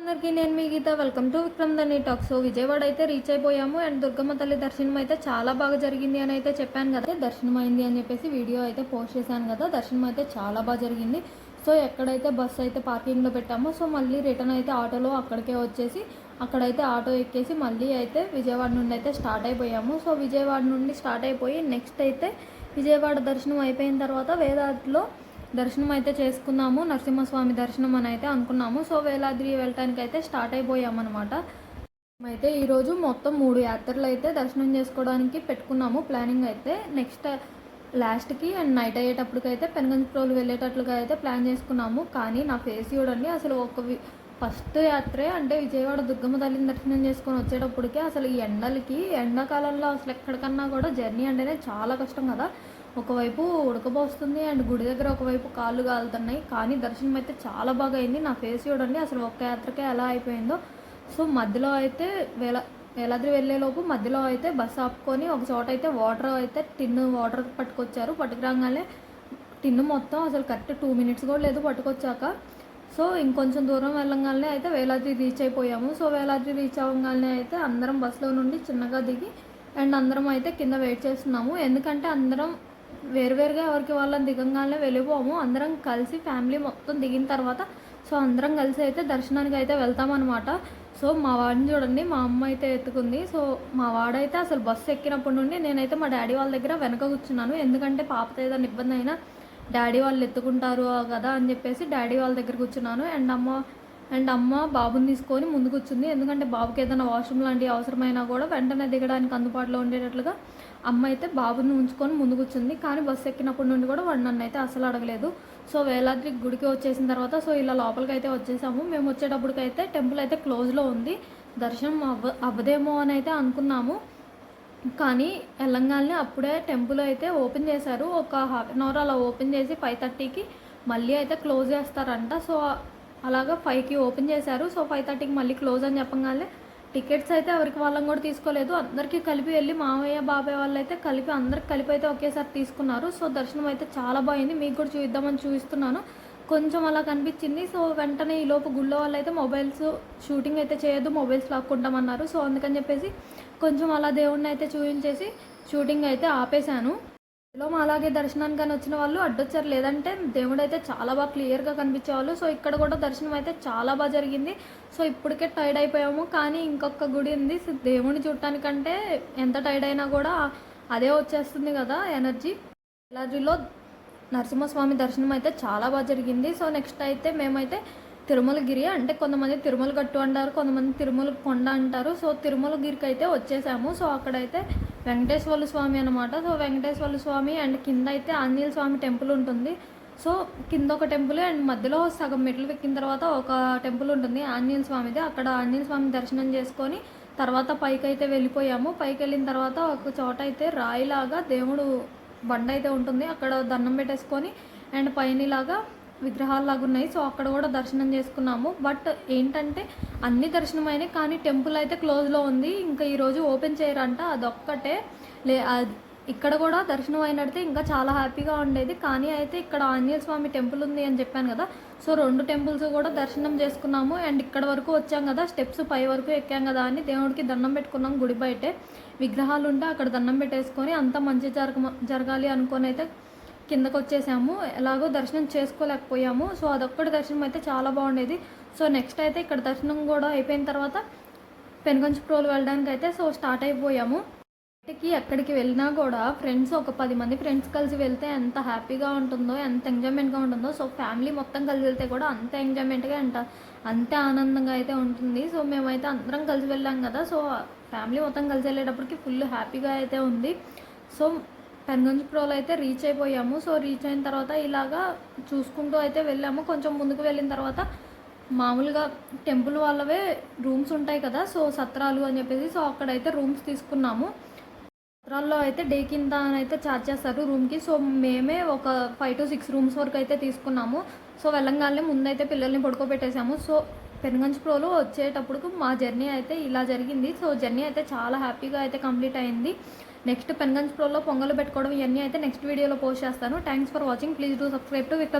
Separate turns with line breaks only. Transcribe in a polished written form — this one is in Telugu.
అందరికీ నేను మీ గీత. వెల్కమ్ టు విక్రమ్ దని టాక్. సో విజయవాడ అయితే రీచ్ అయిపోయాము అండ్ దుర్గమ్మ తల్లి దర్శనం అయితే చాలా బాగా జరిగింది అని అయితే చెప్పాను కదా. దర్శనం అయింది అని చెప్పేసి వీడియో అయితే పోస్ట్ చేశాను కదా. దర్శనం అయితే చాలా బాగా జరిగింది. సో ఎక్కడైతే బస్సు అయితే పార్కింగ్లో పెట్టామో సో మళ్ళీ రిటర్న్ అయితే ఆటోలో అక్కడికే వచ్చేసి అక్కడైతే ఆటో ఎక్కేసి మళ్ళీ అయితే విజయవాడ నుండి అయితే స్టార్ట్ అయిపోయాము. సో విజయవాడ నుండి స్టార్ట్ అయిపోయి నెక్స్ట్ అయితే విజయవాడ దర్శనం అయిపోయిన తర్వాత వేదాద్రిలో దర్శనం అయితే చేసుకున్నాము. నరసింహస్వామి దర్శనం అని అయితే అనుకున్నాము. సో వేలాద్రి వెళ్ళటానికి అయితే స్టార్ట్ అయిపోయామన్నమాట. అయితే ఈరోజు మొత్తం 3 యాత్రలు అయితే దర్శనం చేసుకోవడానికి పెట్టుకున్నాము ప్లానింగ్ అయితే. నెక్స్ట్ లాస్ట్కి అండ్ నైట్ అయ్యేటప్పటికైతే పెనుగంచిప్రోలు వెళ్ళేటట్లుగా అయితే ప్లాన్ చేసుకున్నాము. కానీ నా ఫేస్ చూడండి, అసలు ఫస్ట్ యాత్రే అంటే విజయవాడ దుర్గమ్మ తల్లిని దర్శనం చేసుకొని వచ్చేటప్పటికే అసలు ఈ ఎండాకాలంలో అసలు ఎక్కడికన్నా కూడా జర్నీ అంటేనే చాలా కష్టం కదా. ఒకవైపు ఉడకపోస్తుంది అండ్ గుడి దగ్గర ఒకవైపు కాళ్ళు కాలుతున్నాయి. కానీ దర్శనం అయితే చాలా బాగా అయింది. నా ఫేస్ చూడండి అసలు ఒక్క యాత్రకే ఎలా అయిపోయిందో. సో మధ్యలో అయితే వేలాద్రి వెళ్ళేలోపు మధ్యలో అయితే బస్సు ఆపుకొని ఒక చోట అయితే టిన్ను వాటర్ పట్టుకురాగానే టిన్ను మొత్తం అసలు కరెక్ట్ 2 మినిట్స్ కూడా లేదు పట్టుకొచ్చాక. సో ఇంకొంచెం దూరం వెళ్ళగానే అయితే వేలాద్రి రీచ్ అయిపోయాము. సో వేలాద్రి రీచ్ అవ్వగానే అయితే అందరం బస్సులో నుండి చిన్నగా దిగి అండ్ అందరం అయితే కింద వెయిట్ చేస్తున్నాము. ఎందుకంటే అందరం వేరువేరుగా ఎవరికి వాళ్ళని దిగంగానే వెళ్ళిపోము. అందరం కలిసి ఫ్యామిలీ మొత్తం దిగిన తర్వాత సో అందరం కలిసి అయితే దర్శనానికి అయితే వెళ్తామన్నమాట. సో మా వాడిని చూడండి, మా అమ్మ అయితే ఎత్తుకుంది. సో మా వాడైతే అసలు బస్సు ఎక్కినప్పటి నుండి నేనైతే మా డాడీ వాళ్ళ దగ్గర వెనక కూర్చున్నాను. ఎందుకంటే పాపతో ఏదైనా ఇబ్బంది అయినా డాడీ వాళ్ళు ఎత్తుకుంటారు కదా అని చెప్పేసి డాడీ వాళ్ళ దగ్గర కూర్చున్నాను. అండ్ అమ్మ బాబుని తీసుకొని ముందు కూర్చుంది. ఎందుకంటే బాబుకి ఏదైనా వాష్రూమ్ లాంటివి అవసరమైనా కూడా వెంటనే దిగడానికి అందుబాటులో ఉండేటట్లుగా అమ్మ అయితే బాబుని ఉంచుకొని ముందు కూర్చుంది. కానీ బస్సు ఎక్కినప్పటి నుండి కూడా వాడు నన్ను అయితే అసలు అడగలేదు. సో వేలాద్రి గుడికి వచ్చేసిన తర్వాత సో ఇలా లోపలికి అయితే వచ్చేసాము. మేము వచ్చేటప్పటికైతే టెంపుల్ అయితే క్లోజ్లో ఉంది. దర్శనం అవ్వదేమో అని అయితే అనుకున్నాము. కానీ వెళ్ళంగానే అప్పుడే టెంపుల్ అయితే ఓపెన్ చేశారు. ఒక హాఫ్ అన్ అవర్ అలా ఓపెన్ చేసి 5:30కి మళ్ళీ అయితే క్లోజ్ చేస్తారంట. సో అలాగా 5కి ఓపెన్ చేశారు. సో 5:30కి మళ్ళీ క్లోజ్ అని చెప్పగానే టికెట్స్ అయితే ఎవరికి వాళ్ళని కూడా తీసుకోలేదు. అందరికీ కలిపి వెళ్ళి మామయ్య బాబాయ్ వాళ్ళు అయితే అందరికి కలిపి అయితే ఒకేసారి తీసుకున్నారు. సో దర్శనం అయితే చాలా బాగుంది. మీకు కూడా చూద్దామని చూపిస్తున్నాను. కొంచెం అలా కనిపించింది. సో వెంటనే ఈలోపు గుళ్ళో వాళ్ళు అయితే మొబైల్స్ షూటింగ్ అయితే చేయొద్దు, మొబైల్స్ లాక్కుంటామన్నారు. సో అందుకని చెప్పేసి కొంచెం అలా దేవుడిని అయితే చూపించేసి షూటింగ్ అయితే ఆపేశాను. లో అలాగే దర్శనానికి వచ్చిన వాళ్ళు అడ్డొచ్చారు, లేదంటే దేవుడు అయితే చాలా బాగా క్లియర్గా కనిపించేవాళ్ళు. సో ఇక్కడ కూడా దర్శనం అయితే చాలా బాగా జరిగింది. సో ఇప్పటికే టైర్డ్ అయిపోయాము. కానీ ఇంకొక గుడి ఉంది, దేవుడిని చూడటానికంటే ఎంత టైర్డ్ అయినా కూడా అదే వచ్చేస్తుంది కదా ఎనర్జీ. వేలాద్రిలో నరసింహస్వామి దర్శనం అయితే చాలా బాగా జరిగింది. సో నెక్స్ట్ అయితే మేమైతే తిరుమలగిరి అంటే కొంతమంది తిరుమల గట్టు అంటారు, కొంతమంది తిరుమల కొండ అంటారు. సో తిరుమలగిరికి అయితే వచ్చేసాము. సో అక్కడైతే వెంకటేశ్వర స్వామి అనమాట. సో వెంకటేశ్వర స్వామి అండ్ కింద అయితే ఆంజనేయ స్వామి టెంపుల్ ఉంటుంది. సో కింద ఒక టెంపుల్ అండ్ మధ్యలో సగం మెట్లు ఎక్కిన తర్వాత ఒక టెంపుల్ ఉంటుంది ఆంజనేయ స్వామిది. అక్కడ ఆంజనేయ స్వామి దర్శనం చేసుకొని తర్వాత పైకి అయితే వెళ్ళిపోయాము. పైకి వెళ్ళిన తర్వాత ఒక చోట అయితే రాయిలాగా దేవుడు బండ అయితే ఉంటుంది. అక్కడ దండం పెట్టేసుకొని అండ్ పైన ఇలాగా విగ్రహాల్లాగా ఉన్నాయి. సో అక్కడ కూడా దర్శనం చేసుకున్నాము. బట్ ఏంటంటే అన్ని దర్శనం అయినాయి, కానీ టెంపుల్ అయితే క్లోజ్లో ఉంది. ఇంకా ఈరోజు ఓపెన్ చేయరంట, అదొక్కటే. ఇక్కడ కూడా దర్శనం అయినట్టే ఇంకా చాలా హ్యాపీగా ఉండేది. కానీ అయితే ఇక్కడ ఆంజనేయ స్వామి టెంపుల్ ఉంది అని చెప్పాను కదా. సో 2 టెంపుల్స్ కూడా దర్శనం చేసుకున్నాము. అండ్ ఇక్కడ వరకు వచ్చాం కదా, స్టెప్స్ పై వరకు ఎక్కాం కదా అని దేవుడికి దండం పెట్టుకున్నాం. గుడి బయటే విగ్రహాలు ఉంటే అక్కడ దండం పెట్టేసుకొని అంతా మంచి జరగాలి అనుకొని అయితే కిందకు వచ్చేసాము. ఎలాగో దర్శనం చేసుకోలేకపోయాము. సో అదొక్కటి దర్శనం అయితే చాలా బాగుండేది. సో నెక్స్ట్ అయితే ఇక్కడ దర్శనం కూడా అయిపోయిన తర్వాత పెనుగంచిప్రోలు వెళ్ళడానికి అయితే సో స్టార్ట్ అయిపోయాము. ఎక్కడికి వెళ్ళినా కూడా ఫ్రెండ్స్ ఒక 10 మంది ఫ్రెండ్స్ కలిసి వెళ్తే ఎంత హ్యాపీగా ఉంటుందో, ఎంత ఎంజాయ్మెంట్గా ఉంటుందో. సో ఫ్యామిలీ మొత్తం కలిసి వెళ్తే కూడా అంత ఎంజాయ్మెంట్గా అంతే ఆనందంగా అయితే ఉంటుంది. సో మేమైతే అందరం కలిసి వెళ్ళాం కదా. సో ఫ్యామిలీ మొత్తం కలిసి వెళ్ళేటప్పటికి ఫుల్ హ్యాపీగా అయితే ఉంది. సో పెనుగంచిప్రోలు అయితే రీచ్ అయిపోయాము. సో రీచ్ అయిన తర్వాత ఇలాగా చూసుకుంటూ అయితే వెళ్ళాము. కొంచెం ముందుకు వెళ్ళిన తర్వాత మామూలుగా టెంపుల్ వాళ్ళవే రూమ్స్ ఉంటాయి కదా, సో సత్రాలు అని చెప్పేసి. సో అక్కడైతే రూమ్స్ తీసుకున్నాము. సత్రాల్లో అయితే డే కింద అని అయితే ఛార్జ్ చేస్తారు రూమ్కి. సో మేమే ఒక 5 to 6 రూమ్స్ వరకు అయితే తీసుకున్నాము. సో వెళ్ళంగానే ముందైతే పిల్లల్ని పడుకోబెట్టేసాము. సో పెనుగంచిప్రోలు వచ్చేటప్పుడు మా జర్నీ అయితే ఇలా జరిగింది. సో జర్నీ అయితే చాలా హ్యాపీగా అయితే కంప్లీట్ అయింది. నెక్స్ట్ పెనుగంచిప్రోలో పొంగలు పెట్టుకోవడం ఇవన్నీ అయితే నెక్స్ట్ వీడియోలో పోస్ట్ చేస్తాను. Thanks for watching. Please do subscribe to Vikram.